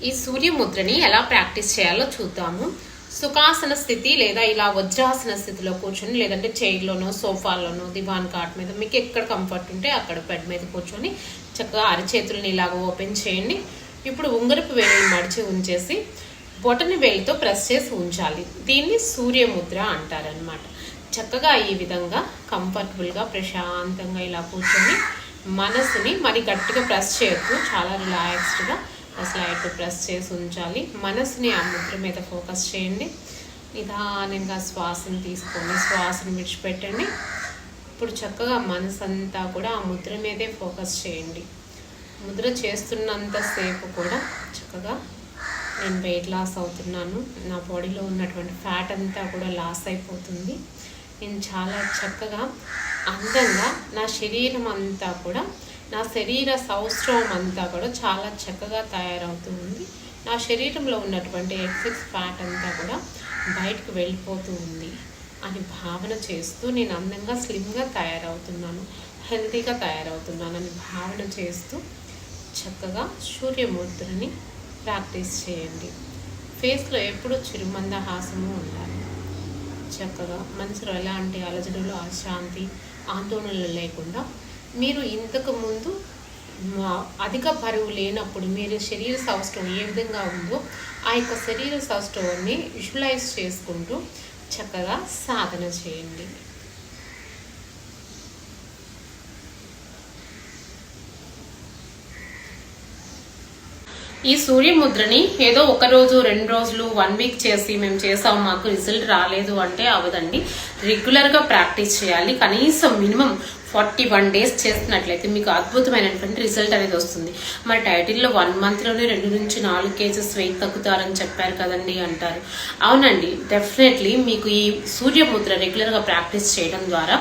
ఈ సూర్య ముద్రని ఎలా ప్రాక్టీస్ చేయాలో చూద్దాము. సుఖాసన స్థితి లేదా ఇలా వజ్రాసన స్థితిలో కూర్చొని, లేదంటే చైర్లోనో సోఫాలోనో దివాన్ కాట్ మీద మీకు ఎక్కడ కంఫర్ట్ ఉంటే అక్కడ బెడ్ మీద కూర్చొని చక్కగా అరచేతులని ఇలాగ ఓపెన్ చేయండి. ఇప్పుడు ఉంగరపు వేలిని మడిచి ఉంచేసి బొటని వేలితో ప్రెస్ చేసి ఉంచాలి. దీన్ని సూర్యముద్ర అంటారనమాట. చక్కగా ఈ విధంగా కంఫర్టబుల్గా ప్రశాంతంగా ఇలా కూర్చొని మనసుని మరి గట్టిగా ప్రెస్ చేయొద్దు, చాలా రిలాక్స్డ్గా లైట్గా ప్రెస్ చేసి ఉంచాలి. మనసుని ఆ ముద్ర మీద ఫోకస్ చేయండి. నిదానంగా శ్వాసను తీసుకోండి, శ్వాసను విడిచిపెట్టండి. ఇప్పుడు చక్కగా మనసు అంతా కూడా ఆ ముద్ర మీదే ఫోకస్ చేయండి. ముద్ర చేస్తున్నంతసేపు కూడా చక్కగా నేను వెయిట్ లాస్ అవుతున్నాను, నా బాడీలో ఉన్నటువంటి ఫ్యాట్ అంతా కూడా లాస్ అయిపోతుంది, నేను చాలా చక్కగా అందంగా నా శరీరం అంతా కూడా, నా శరీర సౌష్ఠవం అంతా కూడా చాలా చక్కగా తయారవుతూ ఉంది, నా శరీరంలో ఉన్నటువంటి ఎక్సెస్ ఫ్యాట్ అంతా కూడా బయటకు వెళ్ళిపోతూ ఉంది అని భావన చేస్తూ నేను అందంగా స్లిమ్గా తయారవుతున్నాను, హెల్తీగా తయారవుతున్నాను అని భావన చేస్తూ చక్కగా సూర్యముద్రని ప్రాక్టీస్ చేయండి. ఫేస్లో ఎప్పుడూ చిరుమందహాసము ఉండాలి. చక్కగా మనసులో ఎలాంటి అలజడులు, అశాంతి, ఆందోళనలు లేకుండా, మీరు ఇంతకు ముందు అధిక బరువు లేనప్పుడు మీరు శరీర సౌష్ఠవం ఏ విధంగా ఉందో ఆ యొక్క శరీర సౌష్ఠవాన్ని విజువలైజ్ చేసుకుంటూ చక్కగా సాధన చేయండి. ఈ సూర్యముద్రని ఏదో ఒక రోజు 2 రోజులు 1 వీక్ చేసి మేము చేసాం మాకు రిజల్ట్ రాలేదు అంటే అవదండి. రెగ్యులర్గా ప్రాక్టీస్ చేయాలి. కనీసం మినిమం 41 డేస్ చేస్తున్నట్లయితే మీకు అద్భుతమైనటువంటి రిజల్ట్ అనేది వస్తుంది. మరి టైటిల్లో 1 మంత్లోనే 2 నుంచి 4 కేజెస్ వెయిట్ తగ్గుతారని చెప్పారు కదండి అంటారు. అవునండి, డెఫినెట్లీ మీకు ఈ సూర్యముద్ర రెగ్యులర్గా ప్రాక్టీస్ చేయడం ద్వారా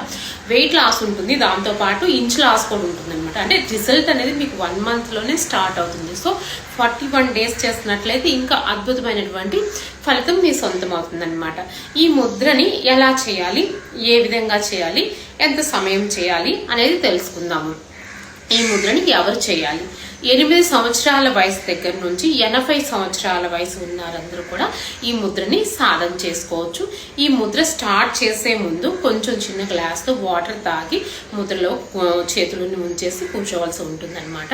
వెయిట్ లాస్ ఉంటుంది, దాంతోపాటు ఇంచ్ లాస్ కూడా ఉంటుంది అనమాట. అంటే రిజల్ట్ అనేది మీకు 1 మంత్లోనే స్టార్ట్ అవుతుంది. సో 41 డేస్ చేస్తున్నట్లయితే ఇంకా అద్భుతమైనటువంటి ఫలితం మీ సొంతం అవుతుంది అనమాట. ఈ ముద్రని ఎలా చేయాలి, ఏ విధంగా చేయాలి, ఎంత సమయం చేయాలి అనేది తెలుసుకుందాము. ఈ ముద్రని ఎవరు చేయాలి? 8 సంవత్సరాల వయసు దగ్గర నుంచి 80 సంవత్సరాల వయసు ఉన్నారందరూ కూడా ఈ ముద్రని సాధన చేసుకోవచ్చు. ఈ ముద్ర స్టార్ట్ చేసే ముందు కొంచెం చిన్న గ్లాస్తో వాటర్ తాగి ముద్రలో చేతులను ముంచేసి కూర్చోవలసి ఉంటుంది అనమాట.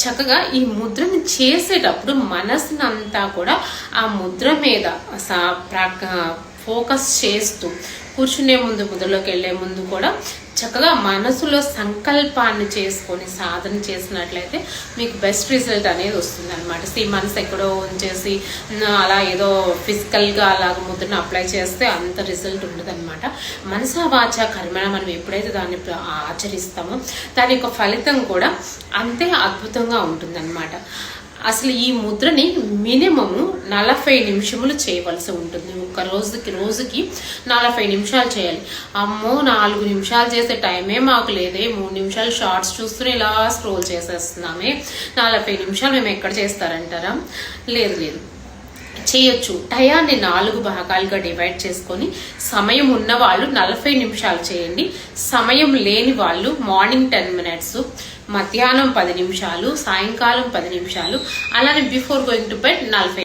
చక్కగా ఈ ముద్రని చేసేటప్పుడు మనసునంతా కూడా ఆ ముద్ర మీద ఫోకస్ చేస్తూ కూర్చునే ముందు, ముద్రలోకి వెళ్లే ముందు కూడా చక్కగా మనసులో సంకల్పాన్ని చేసుకొని సాధన చేసినట్లయితే మీకు బెస్ట్ రిజల్ట్ అనేది వస్తుంది అనమాట. మనసు ఎక్కడో ఉంచేసి అలా ఏదో ఫిజికల్గా అలాగ ముద్రను అప్లై చేస్తే అంత రిజల్ట్ ఉండదు అనమాట. మనసా వాచ కర్మణ మనం ఎప్పుడైతే దాన్ని ఆచరిస్తామో దాని యొక్క ఫలితం కూడా అంతే అద్భుతంగా ఉంటుందన్నమాట. అసలు ఈ ముద్రని మినిమము 40 నిమిషములు చేయవలసి ఉంటుంది. ఒక రోజుకి 40 నిమిషాలు చేయాలి. అమ్మో 4 నిమిషాలు చేసే టైమే మాకు లేదే, 3 నిమిషాలు షార్ట్స్ చూస్తూనే ఇలా స్క్రోల్ చేసేస్తున్నామే, 40 నిమిషాలు మేము ఎక్కడ చేస్తారంటారా? లేదు, చేయొచ్చు. టయాన్ని 4 భాగాలుగా డివైడ్ చేసుకొని సమయం ఉన్న వాళ్ళు 40 నిమిషాలు చేయండి. సమయం లేని వాళ్ళు మార్నింగ్ 10 మినిట్స్, మధ్యాహ్నం 10 నిమిషాలు, సాయంకాలం 10 నిమిషాలు, అలానే బిఫోర్ గోయింగ్ టు బెడ్ 40